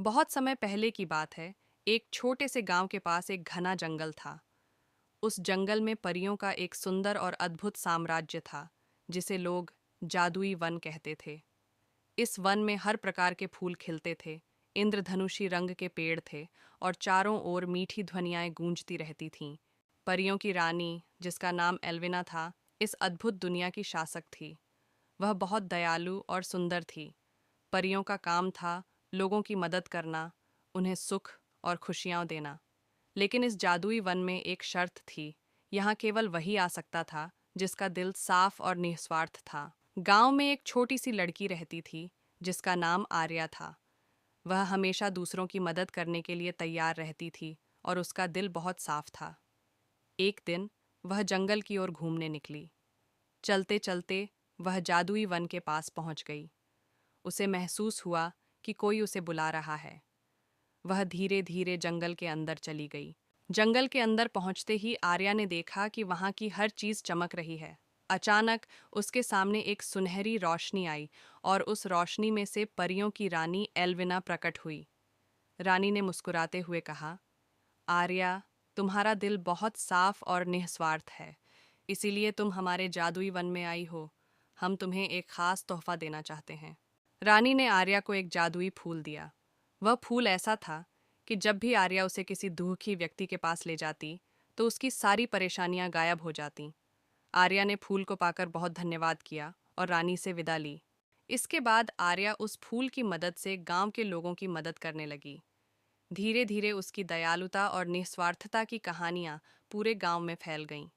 बहुत समय पहले की बात है। एक छोटे से गांव के पास एक घना जंगल था। उस जंगल में परियों का एक सुंदर और अद्भुत साम्राज्य था, जिसे लोग जादुई वन कहते थे। इस वन में हर प्रकार के फूल खिलते थे, इंद्रधनुषी रंग के पेड़ थे और चारों ओर मीठी ध्वनियाएं गूंजती रहती थीं। परियों की रानी, जिसका नाम एल्विना था, इस अद्भुत दुनिया की शासक थी। वह बहुत दयालु और सुंदर थी। परियों का काम था लोगों की मदद करना, उन्हें सुख और खुशियां देना। लेकिन इस जादुई वन में एक शर्त थी। यहाँ केवल वही आ सकता था जिसका दिल साफ और निस्वार्थ था। गांव में एक छोटी सी लड़की रहती थी, जिसका नाम आर्या था। वह हमेशा दूसरों की मदद करने के लिए तैयार रहती थी और उसका दिल बहुत साफ था। एक दिन वह जंगल की ओर घूमने निकली। चलते चलते वह जादुई वन के पास पहुंच गई। उसे महसूस हुआ कि कोई उसे बुला रहा है। वह धीरे धीरे जंगल के अंदर चली गई। जंगल के अंदर पहुंचते ही आर्या ने देखा कि वहां की हर चीज चमक रही है। अचानक उसके सामने एक सुनहरी रोशनी आई और उस रोशनी में से परियों की रानी एल्विना प्रकट हुई। रानी ने मुस्कुराते हुए कहा, आर्या, तुम्हारा दिल बहुत साफ और निस्वार्थ है, इसीलिए तुम हमारे जादुई वन में आई हो। हम तुम्हें एक खास तोहफा देना चाहते हैं। रानी ने आर्या को एक जादुई फूल दिया। वह फूल ऐसा था कि जब भी आर्या उसे किसी दुखी व्यक्ति के पास ले जाती, तो उसकी सारी परेशानियां गायब हो जातीं। आर्या ने फूल को पाकर बहुत धन्यवाद किया और रानी से विदा ली। इसके बाद आर्या उस फूल की मदद से गांव के लोगों की मदद करने लगी। धीरे धीरे उसकी दयालुता और निस्वार्थता की कहानियां पूरे गांव में फैल गईं।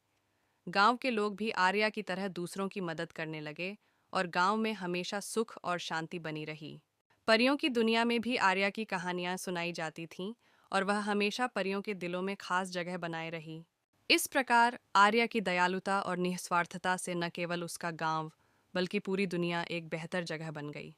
गांव के लोग भी आर्या की तरह दूसरों की मदद करने लगे और गांव में हमेशा सुख और शांति बनी रही। परियों की दुनिया में भी आर्या की कहानियां सुनाई जाती थीं और वह हमेशा परियों के दिलों में खास जगह बनाए रही। इस प्रकार आर्या की दयालुता और निस्वार्थता से न केवल उसका गांव, बल्कि पूरी दुनिया एक बेहतर जगह बन गई।